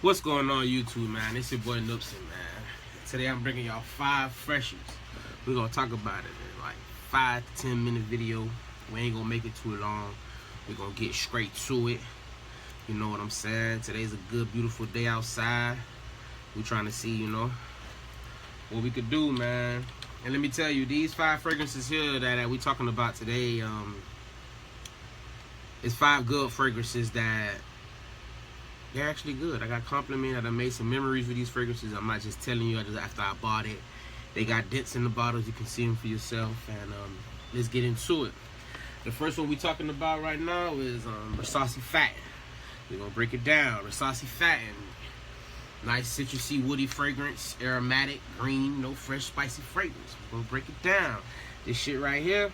What's going on YouTube, man? It's your boy Noopsin, man. Today I'm bringing y'all 5 freshies. We're gonna talk about it in like 5 to 10 minute video. We ain't gonna make it too long. We're gonna get straight to it. You know what I'm saying? Today's a good, beautiful day outside. We're trying to see, you know, what we could do, man. And let me tell you, these 5 fragrances here that we talking about today, it's 5 good fragrances that they're actually good. I got complimented. I made some memories with these fragrances. I'm not just telling you after I bought it. They got dents in the bottles. You can see them for yourself. And let's get into it. The first one we're talking about right now is Rasasi FATTAN. We're going to break it down. Rasasi FATTAN. Nice citrusy, woody fragrance. Aromatic, green, no fresh, spicy fragrance. We're going to break it down. This shit right here.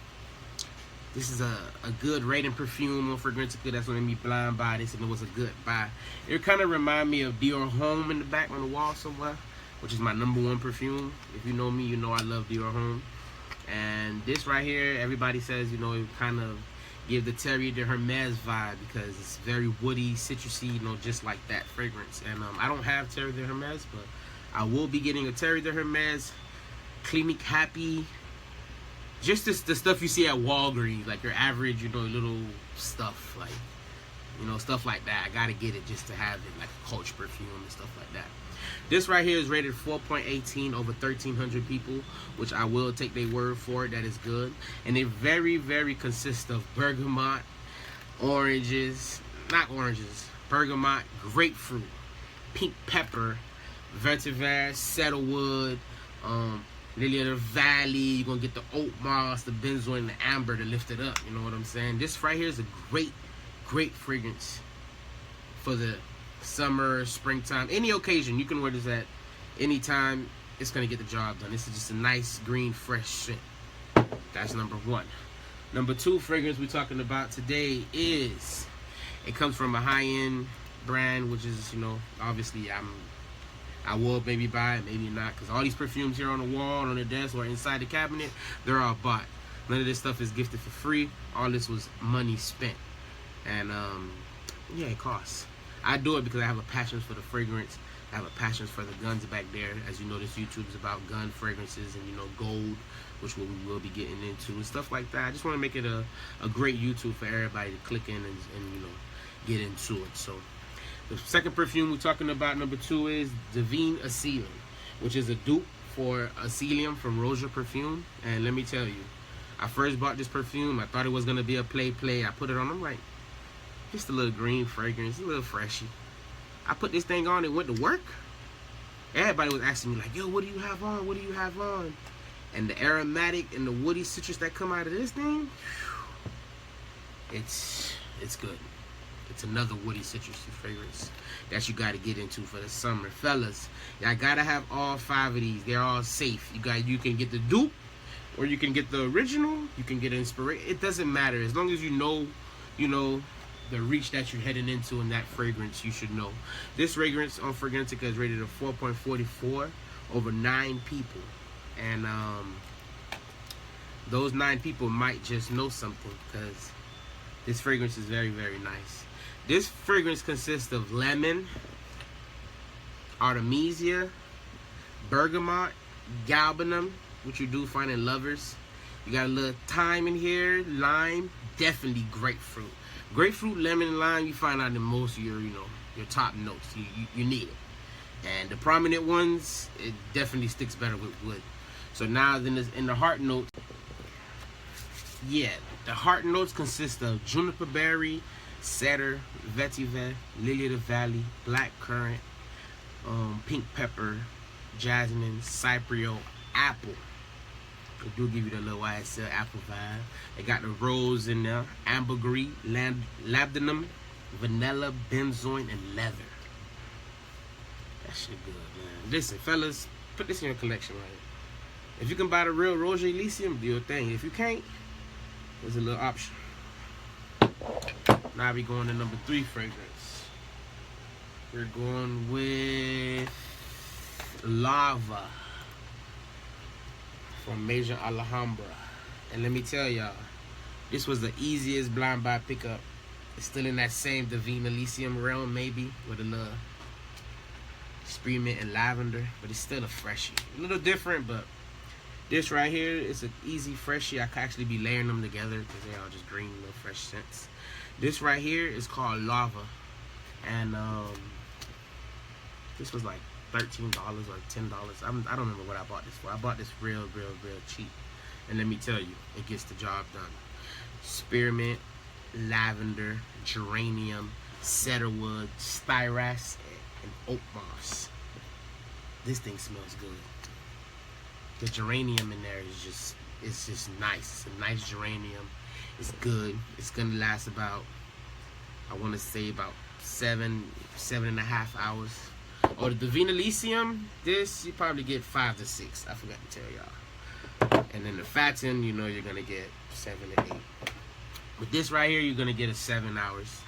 This is a good rating perfume on Fragrantica. That's what made me blind buy this, and it was a good buy. It kind of remind me of Dior Homme in the back on the wall somewhere, which is my #1 perfume. If you know me, you know I love Dior Homme. And this right here, everybody says, you know, it kind of give the Terre de Hermes vibe because it's very woody, citrusy, you know, just like that fragrance. And I don't have Terre de Hermes, but I will be getting a Terre de Hermes Clinique Happy. Just the stuff you see at Walgreens, like your average, you know, little stuff, like, you know, stuff like that. I gotta get it just to have it, like a Coach perfume and stuff like that. This right here is rated 4.18 over 1,300 people, which I will take their word for it. That is good. And it very, very consists of bergamot, bergamot, grapefruit, pink pepper, vetiver, cedarwood, lily of the valley. You're gonna get the oakmoss, the benzoin, and the amber to lift it up. You know what I'm saying? This right here is a great fragrance for the summer, springtime, any occasion. You can wear this at any time. It's gonna get the job done. This is just a nice green fresh scent. That's #1. #2 fragrance we're talking about today is, it comes from a high-end brand, which is, you know, obviously I will maybe buy it, maybe not, because all these perfumes here on the wall, on the desk, or inside the cabinet, they're all bought. None of this stuff is gifted for free. All this was money spent. And yeah, it costs. I do it because I have a passion for the fragrance. I have a passion for the guns back there. As you know, this YouTube is about gun fragrances and, you know, gold, which we will be getting into and stuff like that. I just want to make it a great YouTube for everybody to click in and you know, get into it. So the second perfume we're talking about, #2, is Divin Asylum, which is a dupe for Asylum from Roja Perfume. And let me tell you, I first bought this perfume. I thought it was going to be a play. I put it on. I'm like, just a little green fragrance, a little freshy. I put this thing on, it went to work. Everybody was asking me like, yo, what do you have on? What do you have on? And the aromatic and the woody citrus that come out of this thing, it's good. It's another woody citrusy fragrance that you got to get into for the summer. Fellas, y'all got to have all 5 of these. They're all safe. You can get the dupe, or you can get the original. You can get inspiration. It doesn't matter. As long as you know the reach that you're heading into in that fragrance, you should know. This fragrance on Fragrantica is rated a 4.44 over 9 people. And those 9 people might just know something, because this fragrance is very, very nice. This fragrance consists of lemon, artemisia, bergamot, galbanum, which you do find in Lovers. You got a little thyme in here, lime, definitely grapefruit. Grapefruit, lemon, and lime, you find out in most of your, you know, your top notes. You need it. And the prominent ones, it definitely sticks better with wood. So now then in the heart notes, yeah, the heart notes consist of juniper berry, cedar, vetiver, lily of the valley, black currant, pink pepper, jasmine, cypriot, apple. They do give you the little YSL apple vibe. They got the rose in there, ambergris, labdanum, vanilla, benzoin, and leather. That shit good, man. Listen, fellas, put this in your collection right here. If you can buy the real Roja Elysium, do your thing. If you can't, there's a little option. Now we going to #3 fragrance. We're going with Lava from Masion Alhambra. And let me tell y'all, this was the easiest blind buy pickup. It's still in that same Divin Asylum realm, maybe, with a little spearmint and lavender, but it's still a freshie. A little different, but this right here is an easy freshie. I could actually be layering them together because they're all just green, little fresh scents. This right here is called Lava, and this was like $13 or $10. I don't remember what I bought this for. I bought this real cheap, and let me tell you, it gets the job done. Spearmint, lavender, geranium, cedarwood, styrax, and oakmoss. This thing smells good. The geranium in there is just nice. It's a nice geranium. It's good. It's gonna last about, I want to say about 7.5 hours. Or the Divin Asylum, this you probably get 5 to 6. I forgot to tell y'all. And then the Fattan, you know you're gonna get 7 to 8. With this right here, you're gonna get a 7 hours,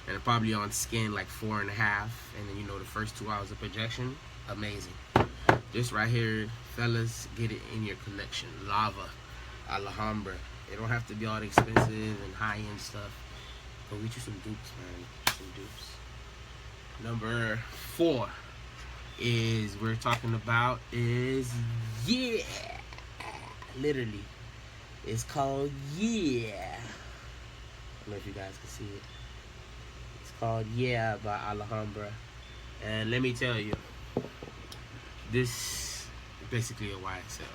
and probably on skin like 4.5. And then you know the first 2 hours of projection, amazing. This right here, fellas, get it in your collection. Lava, Alhambra. It don't have to be all the expensive and high-end stuff. Go get you some dupes, man. Some dupes. Number 4 is we're talking about is Yeah. Literally, it's called Yeah. I don't know if you guys can see it. It's called Yeah by Alhambra, and let me tell you, this is basically a YSL.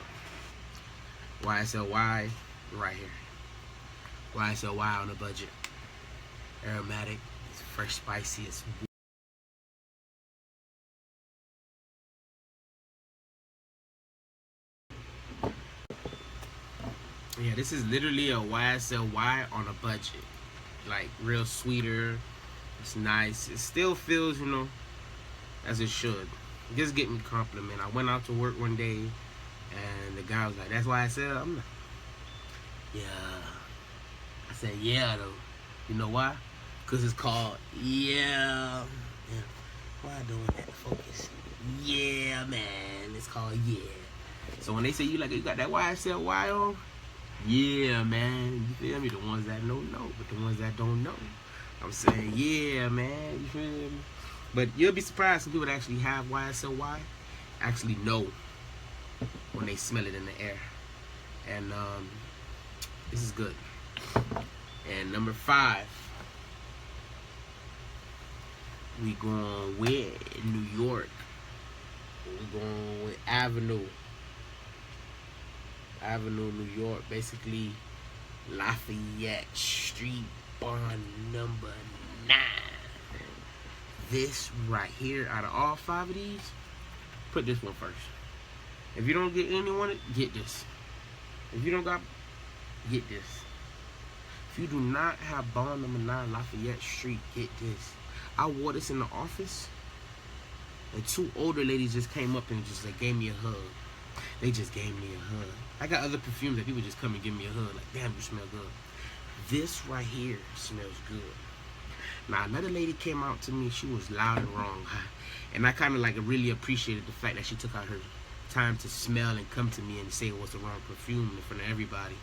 YSLY right here. YSLY on a budget. Aromatic. It's fresh, spicy. It's yeah, this is literally a YSLY on a budget. Like real sweeter. It's nice. It still feels, you know, as it should. Just getting a compliment. I went out to work one day and the guy was like, "That's YSL?" I'm like, "Yeah." I said, "Yeah, though." You know why? Because it's called Yeah. Yeah. Why doing that? Focus. Yeah, man. It's called Yeah. So when they say you got that YSLY on, yeah, man. You feel me? The ones that know, but the ones that don't know, I'm saying, yeah, man. You feel me? But you'll be surprised some people that actually have YSLY actually know when they smell it in the air. And this is good. And number 5, we going with New York. We going with Avenue, New York. Basically, Lafayette Street, Bond number 9. This right here, out of all 5 of these, put this one first. If you don't get any one, get this. If you don't got, get this. If you do not have Bond number 9 Lafayette Street, get this. I wore this in the office, and 2 older ladies just came up and just like gave me a hug. They just gave me a hug. I got other perfumes that people just come and give me a hug, like, damn, you smell good. This right here smells good. Now, another lady came out to me. She was loud and wrong. And I kind of like really appreciated the fact that she took out her time to smell and come to me and say it was the wrong perfume in front of everybody.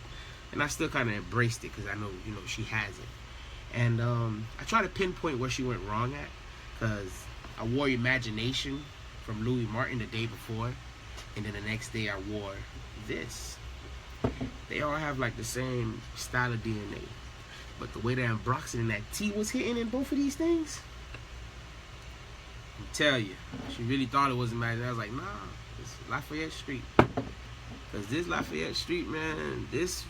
And I still kind of embraced it because I know, you know, she has it. And I try to pinpoint where she went wrong at, because I wore Imagination from Louis Martin the day before, and then the next day I wore this. They all have like the same style of DNA, but the way that Ambroxan and that T was hitting in both of these things, I tell you, she really thought it was Imagination. I was like, nah, it's Lafayette Street. Because this Lafayette Street, man, this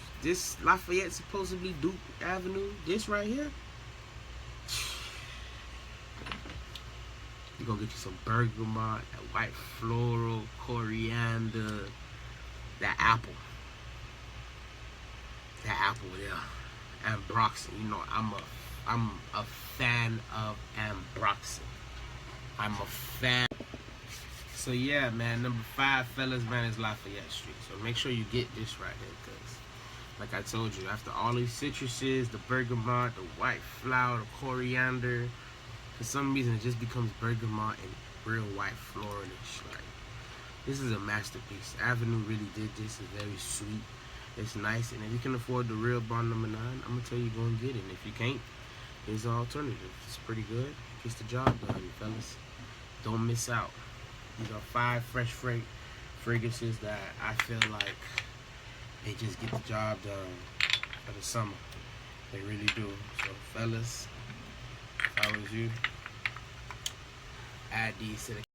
Lafayette supposedly Duke Avenue, this right here, you gonna get you some bergamot, that white floral, coriander, that apple there, Ambroxan. You know, I'm a fan of Ambroxan. I'm a fan. So yeah, man, number 5, fellas, man, is Lafayette Street. So make sure you get this right here, because like I told you, after all these citruses, the bergamot, the white flower, the coriander, for some reason it just becomes bergamot and real white floralish. Like, this is a masterpiece. Avenue really did this. It's very sweet. It's nice. And if you can afford the real Bond number 9, I'm gonna tell you, go and get it. And if you can't, there's an alternative. It's pretty good. Gets the job done, fellas. Don't miss out. These are 5 fresh fragrances that I feel like they just get the job done for the summer. They really do. So fellas, if I was you, add these to the